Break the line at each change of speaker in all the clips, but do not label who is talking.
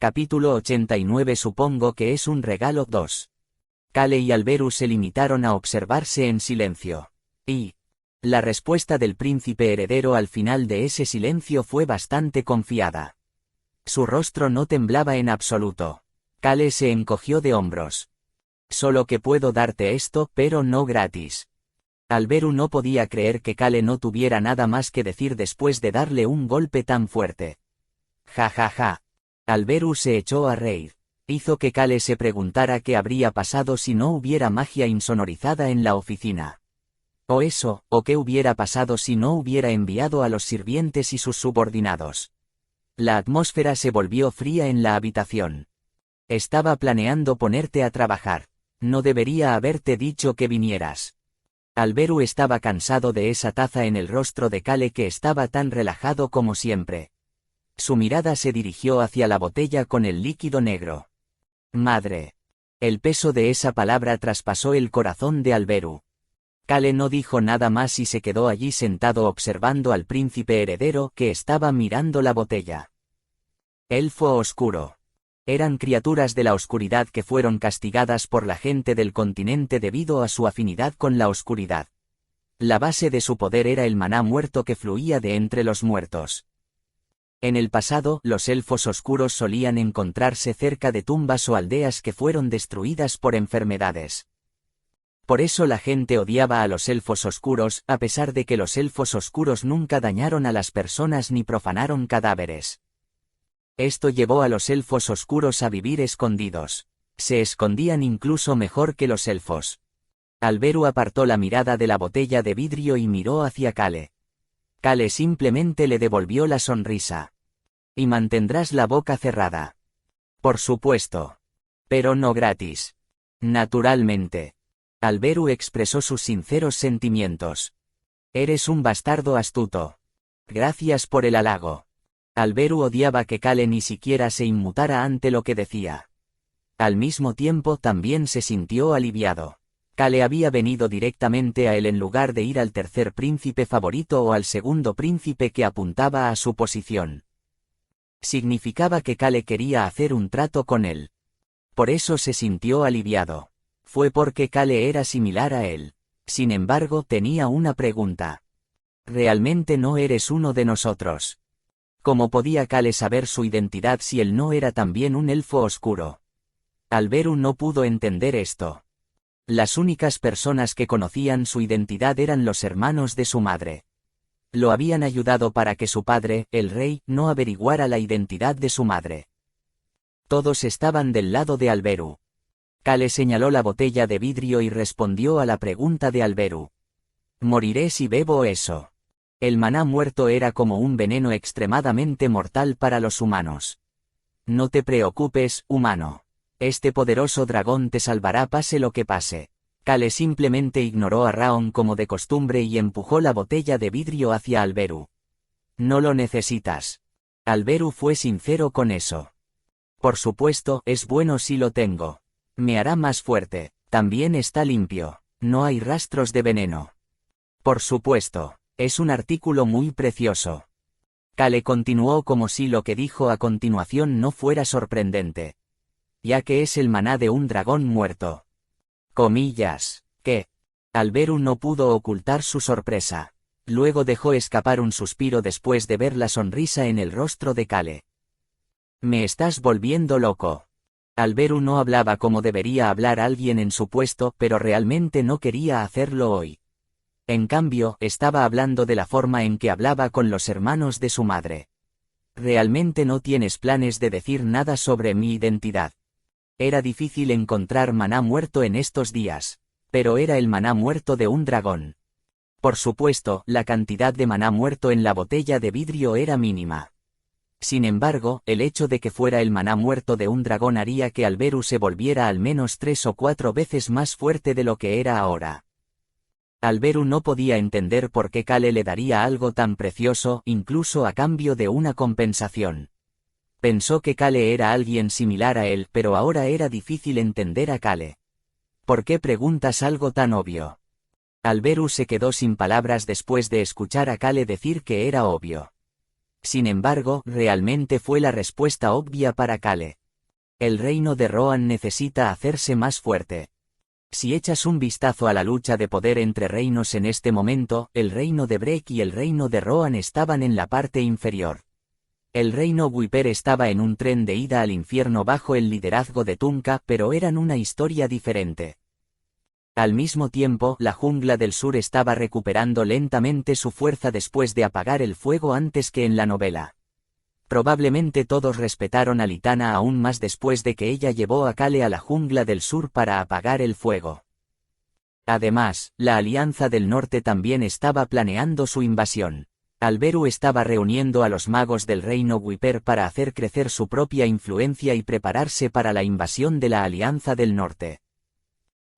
Capítulo 89. Supongo que es un regalo 2. Kale y Alberu se limitaron a observarse en silencio. Y la respuesta del príncipe heredero al final de ese silencio fue bastante confiada. Su rostro no temblaba en absoluto. Kale se encogió de hombros. Solo que puedo darte esto, pero no gratis. Alberu no podía creer que Kale no tuviera nada más que decir después de darle un golpe tan fuerte. Ja ja ja. Alberu se echó a reír. Hizo que Kale se preguntara qué habría pasado si no hubiera magia insonorizada en la oficina. O eso, o qué hubiera pasado si no hubiera enviado a los sirvientes y sus subordinados. La atmósfera se volvió fría en la habitación. Estaba planeando ponerte a trabajar. No debería haberte dicho que vinieras. Alberu estaba cansado de esa taza en el rostro de Kale que estaba tan relajado como siempre. Su mirada se dirigió hacia la botella con el líquido negro. Madre. El peso de esa palabra traspasó el corazón de Alberu. Kale no dijo nada más y se quedó allí sentado observando al príncipe heredero que estaba mirando la botella. Elfo oscuro. Eran criaturas de la oscuridad que fueron castigadas por la gente del continente debido a su afinidad con la oscuridad. La base de su poder era el maná muerto que fluía de entre los muertos. En el pasado, los elfos oscuros solían encontrarse cerca de tumbas o aldeas que fueron destruidas por enfermedades. Por eso la gente odiaba a los elfos oscuros, a pesar de que los elfos oscuros nunca dañaron a las personas ni profanaron cadáveres. Esto llevó a los elfos oscuros a vivir escondidos. Se escondían incluso mejor que los elfos. Alberu apartó la mirada de la botella de vidrio y miró hacia Kale. Kale simplemente le devolvió la sonrisa. Y mantendrás la boca cerrada. Por supuesto. Pero no gratis. Naturalmente. Alberu expresó sus sinceros sentimientos. Eres un bastardo astuto. Gracias por el halago. Alberu odiaba que Kale ni siquiera se inmutara ante lo que decía. Al mismo tiempo también se sintió aliviado. Kale había venido directamente a él en lugar de ir al tercer príncipe favorito o al segundo príncipe que apuntaba a su posición. Significaba que Kale quería hacer un trato con él. Por eso se sintió aliviado. Fue porque Kale era similar a él. Sin embargo, tenía una pregunta. ¿Realmente no eres uno de nosotros? ¿Cómo podía Kale saber su identidad si él no era también un elfo oscuro? Alberu no pudo entender esto. Las únicas personas que conocían su identidad eran los hermanos de su madre. Lo habían ayudado para que su padre, el rey, no averiguara la identidad de su madre. Todos estaban del lado de Alberu. Kale señaló la botella de vidrio y respondió a la pregunta de Alberu. Moriré si bebo eso. El maná muerto era como un veneno extremadamente mortal para los humanos. No te preocupes, humano. Este poderoso dragón te salvará pase lo que pase. Kale simplemente ignoró a Raon como de costumbre y empujó la botella de vidrio hacia Alberu. No lo necesitas. Alberu fue sincero con eso. Por supuesto, es bueno si lo tengo. Me hará más fuerte. También está limpio. No hay rastros de veneno. Por supuesto, es un artículo muy precioso. Kale continuó como si lo que dijo a continuación no fuera sorprendente. Ya que es el maná de un dragón muerto. Comillas, ¿qué? Alberu no pudo ocultar su sorpresa. Luego dejó escapar un suspiro después de ver la sonrisa en el rostro de Kale. Me estás volviendo loco. Alberu no hablaba como debería hablar alguien en su puesto, pero realmente no quería hacerlo hoy. En cambio, estaba hablando de la forma en que hablaba con los hermanos de su madre. Realmente no tienes planes de decir nada sobre mi identidad. Era difícil encontrar maná muerto en estos días, pero era el maná muerto de un dragón. Por supuesto, la cantidad de maná muerto en la botella de vidrio era mínima. Sin embargo, el hecho de que fuera el maná muerto de un dragón haría que Alberu se volviera al menos 3 o 4 veces más fuerte de lo que era ahora. Alberu no podía entender por qué Kale le daría algo tan precioso, incluso a cambio de una compensación. Pensó que Kale era alguien similar a él, pero ahora era difícil entender a Kale. ¿Por qué preguntas algo tan obvio? Alberu se quedó sin palabras después de escuchar a Kale decir que era obvio. Sin embargo, realmente fue la respuesta obvia para Kale. El reino de Rohan necesita hacerse más fuerte. Si echas un vistazo a la lucha de poder entre reinos en este momento, el reino de Breck y el reino de Rohan estaban en la parte inferior. El reino Wiper estaba en un tren de ida al infierno bajo el liderazgo de Tunka, pero eran una historia diferente. Al mismo tiempo, la jungla del sur estaba recuperando lentamente su fuerza después de apagar el fuego antes que en la novela. Probablemente todos respetaron a Litana aún más después de que ella llevó a Kale a la jungla del sur para apagar el fuego. Además, la Alianza del Norte también estaba planeando su invasión. Alberu estaba reuniendo a los magos del reino Wiper para hacer crecer su propia influencia y prepararse para la invasión de la Alianza del Norte.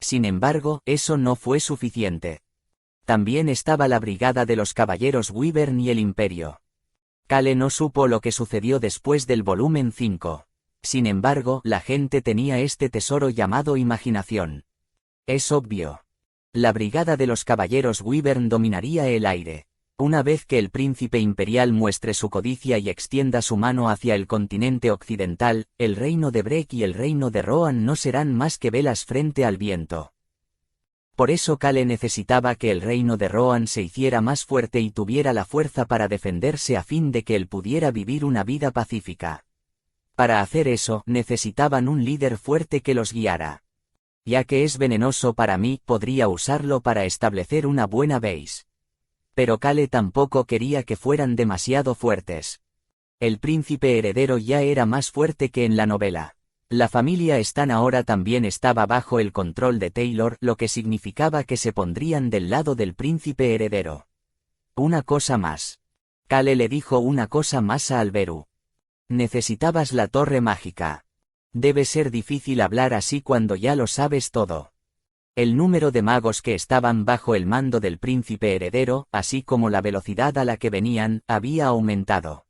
Sin embargo, eso no fue suficiente. También estaba la brigada de los caballeros Wyvern y el Imperio. Kale no supo lo que sucedió después del volumen 5. Sin embargo, la gente tenía este tesoro llamado imaginación. Es obvio. La brigada de los caballeros Wyvern dominaría el aire. Una vez que el príncipe imperial muestre su codicia y extienda su mano hacia el continente occidental, el reino de Breck y el reino de Rohan no serán más que velas frente al viento. Por eso Kale necesitaba que el reino de Rohan se hiciera más fuerte y tuviera la fuerza para defenderse a fin de que él pudiera vivir una vida pacífica. Para hacer eso, necesitaban un líder fuerte que los guiara. Ya que es venenoso para mí, podría usarlo para establecer una buena base. Pero Kale tampoco quería que fueran demasiado fuertes. El príncipe heredero ya era más fuerte que en la novela. La familia Stan ahora también estaba bajo el control de Taylor, lo que significaba que se pondrían del lado del príncipe heredero. Una cosa más. Kale le dijo una cosa más a Alberu. Necesitabas la torre mágica. Debe ser difícil hablar así cuando ya lo sabes todo. El número de magos que estaban bajo el mando del príncipe heredero, así como la velocidad a la que venían, había aumentado.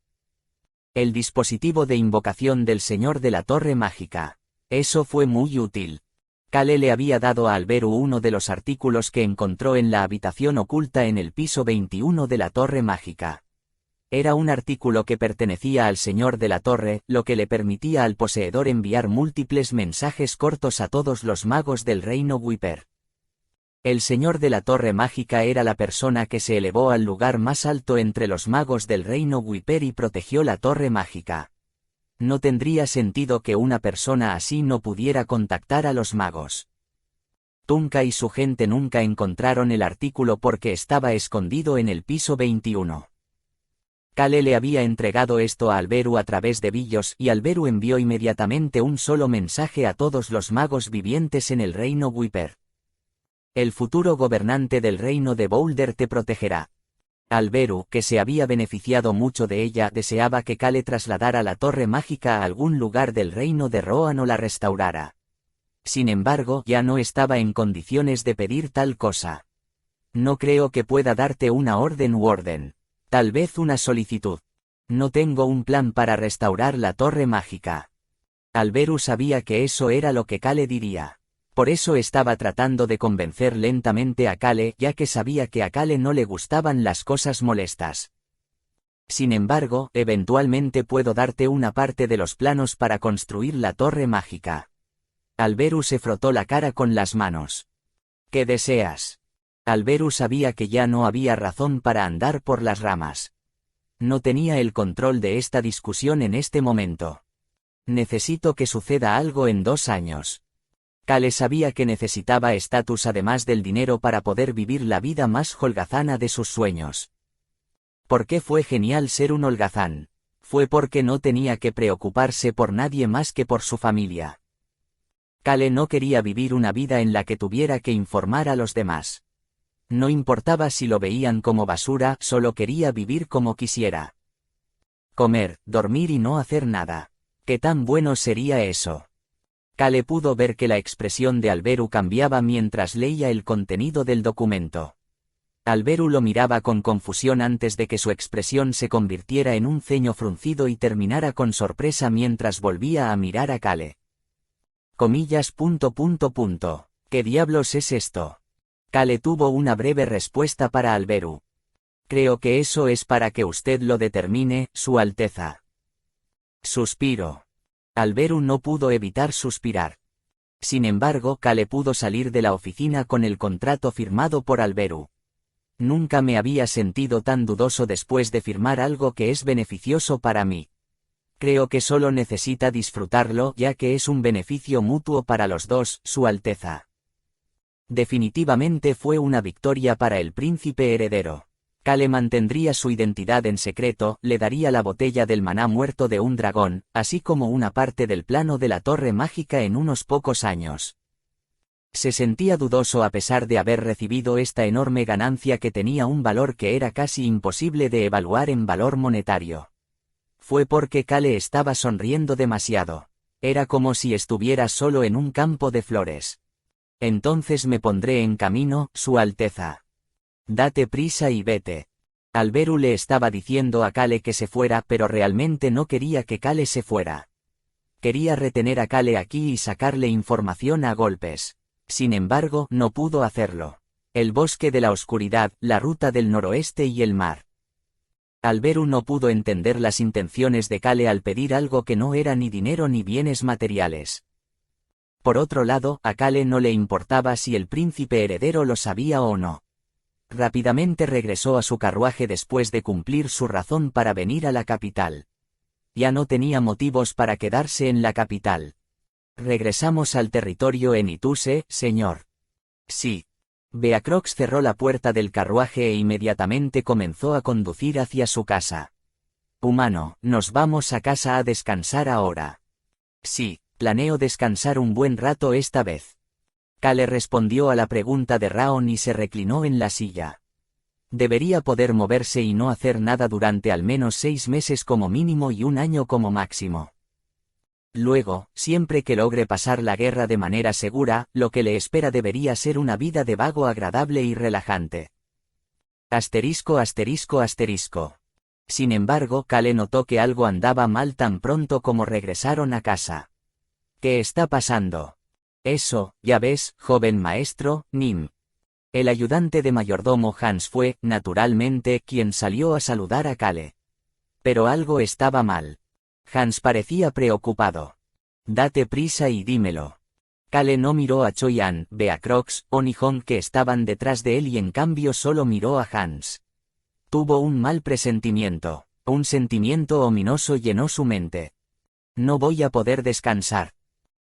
El dispositivo de invocación del Señor de la Torre Mágica. Eso fue muy útil. Kale le había dado a Alberu uno de los artículos que encontró en la habitación oculta en el piso 21 de la Torre Mágica. Era un artículo que pertenecía al Señor de la Torre, lo que le permitía al poseedor enviar múltiples mensajes cortos a todos los magos del reino Wiper. El Señor de la Torre Mágica era la persona que se elevó al lugar más alto entre los magos del reino Wiper y protegió la Torre Mágica. No tendría sentido que una persona así no pudiera contactar a los magos. Tunka y su gente nunca encontraron el artículo porque estaba escondido en el piso 21. Kale le había entregado esto a Alberu a través de Billos y Alberu envió inmediatamente un solo mensaje a todos los magos vivientes en el reino Wiper. El futuro gobernante del reino de Boulder te protegerá. Alberu, que se había beneficiado mucho de ella, deseaba que Kale trasladara la torre mágica a algún lugar del reino de Rohan o la restaurara. Sin embargo, ya no estaba en condiciones de pedir tal cosa. No creo que pueda darte una orden u orden. Tal vez una solicitud. No tengo un plan para restaurar la torre mágica. Alberu sabía que eso era lo que Kale diría. Por eso estaba tratando de convencer lentamente a Kale, ya que sabía que a Kale no le gustaban las cosas molestas. Sin embargo, eventualmente puedo darte una parte de los planos para construir la torre mágica. Alberu se frotó la cara con las manos. ¿Qué deseas? Alberu sabía que ya no había razón para andar por las ramas. No tenía el control de esta discusión en este momento. Necesito que suceda algo en 2 años. Kale sabía que necesitaba estatus además del dinero para poder vivir la vida más holgazana de sus sueños. ¿Por qué fue genial ser un holgazán? Fue porque no tenía que preocuparse por nadie más que por su familia. Kale no quería vivir una vida en la que tuviera que informar a los demás. No importaba si lo veían como basura, solo quería vivir como quisiera. Comer, dormir y no hacer nada. ¿Qué tan bueno sería eso? Kale pudo ver que la expresión de Alberu cambiaba mientras leía el contenido del documento. Alberu lo miraba con confusión antes de que su expresión se convirtiera en un ceño fruncido y terminara con sorpresa mientras volvía a mirar a Kale. Comillas. ¿Qué diablos es esto? Kale tuvo una breve respuesta para Alberu. Creo que eso es para que usted lo determine, Su Alteza. Suspiro. Alberu no pudo evitar suspirar. Sin embargo, Kale pudo salir de la oficina con el contrato firmado por Alberu. Nunca me había sentido tan dudoso después de firmar algo que es beneficioso para mí. Creo que solo necesita disfrutarlo, ya que es un beneficio mutuo para los dos, Su Alteza. Definitivamente fue una victoria para el príncipe heredero. Kale mantendría su identidad en secreto, le daría la botella del maná muerto de un dragón, así como una parte del plano de la torre mágica en unos pocos años. Se sentía dudoso a pesar de haber recibido esta enorme ganancia que tenía un valor que era casi imposible de evaluar en valor monetario. Fue porque Kale estaba sonriendo demasiado. Era como si estuviera solo en un campo de flores. Entonces me pondré en camino, Su Alteza. Date prisa y vete. Alberu le estaba diciendo a Kale que se fuera, pero realmente no quería que Kale se fuera. Quería retener a Kale aquí y sacarle información a golpes. Sin embargo, no pudo hacerlo. El bosque de la oscuridad, la ruta del noroeste y el mar. Alberu no pudo entender las intenciones de Kale al pedir algo que no era ni dinero ni bienes materiales. Por otro lado, a Kale no le importaba si el príncipe heredero lo sabía o no. Rápidamente regresó a su carruaje después de cumplir su razón para venir a la capital. Ya no tenía motivos para quedarse en la capital. Regresamos al territorio en Ituse, señor. Sí. Beacrox cerró la puerta del carruaje e inmediatamente comenzó a conducir hacia su casa. Humano, nos vamos a casa a descansar ahora. Sí, planeo descansar un buen rato esta vez. Kale respondió a la pregunta de Raon y se reclinó en la silla. Debería poder moverse y no hacer nada durante al menos 6 meses como mínimo y un año como máximo. Luego, siempre que logre pasar la guerra de manera segura, lo que le espera debería ser una vida de vago agradable y relajante. Asterisco asterisco asterisco. Sin embargo, Kale notó que algo andaba mal tan pronto como regresaron a casa. ¿Qué está pasando? Eso, ya ves, joven maestro, Nim. El ayudante de mayordomo Hans fue, naturalmente, quien salió a saludar a Kale. Pero algo estaba mal. Hans parecía preocupado. Date prisa y dímelo. Kale no miró a Choyan, Beacrox o Nihon que estaban detrás de él y en cambio solo miró a Hans. Tuvo un mal presentimiento. Un sentimiento ominoso llenó su mente. No voy a poder descansar.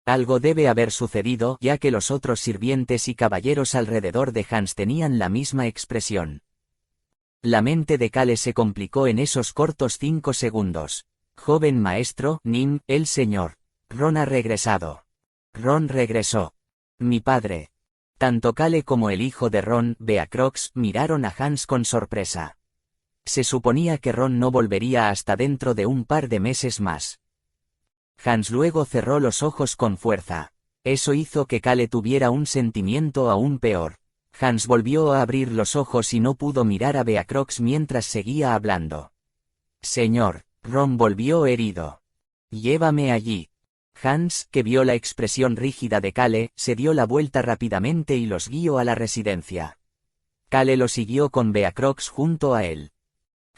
Algo debe haber sucedido, ya que los otros sirvientes y caballeros alrededor de Hans tenían la misma expresión. La mente de Kale se complicó en esos cortos 5 segundos. Joven maestro, Nim, el señor. Ron ha regresado. Ron regresó. Mi padre. Tanto Kale como el hijo de Ron, Beacrox, miraron a Hans con sorpresa. Se suponía que Ron no volvería hasta dentro de un par de meses más. Hans luego cerró los ojos con fuerza. Eso hizo que Kale tuviera un sentimiento aún peor. Hans volvió a abrir los ojos y no pudo mirar a Beacrox mientras seguía hablando. Señor, Ron volvió herido. Llévame allí. Hans, que vio la expresión rígida de Kale, se dio la vuelta rápidamente y los guió a la residencia. Kale lo siguió con Beacrox junto a él.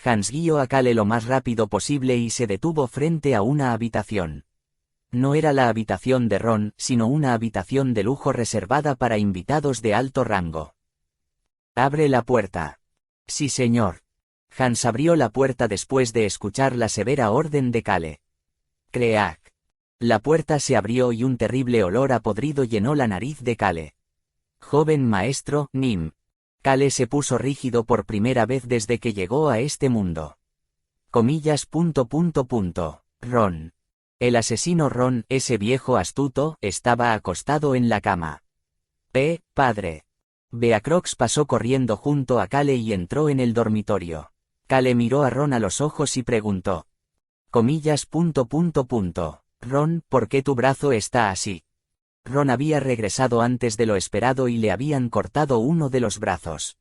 Hans guió a Kale lo más rápido posible y se detuvo frente a una habitación. No era la habitación de Ron, sino una habitación de lujo reservada para invitados de alto rango. Abre la puerta. Sí, señor. Hans abrió la puerta después de escuchar la severa orden de Kale. Creak. La puerta se abrió y un terrible olor a podrido llenó la nariz de Kale. Joven maestro, Nim. Kale se puso rígido por primera vez desde que llegó a este mundo. Comillas. Ron. El asesino Ron, ese viejo astuto, estaba acostado en la cama. Padre. Beacrox pasó corriendo junto a Kale y entró en el dormitorio. Kale miró a Ron a los ojos y preguntó. Comillas. Ron, ¿por qué tu brazo está así? Ron había regresado antes de lo esperado y le habían cortado uno de los brazos.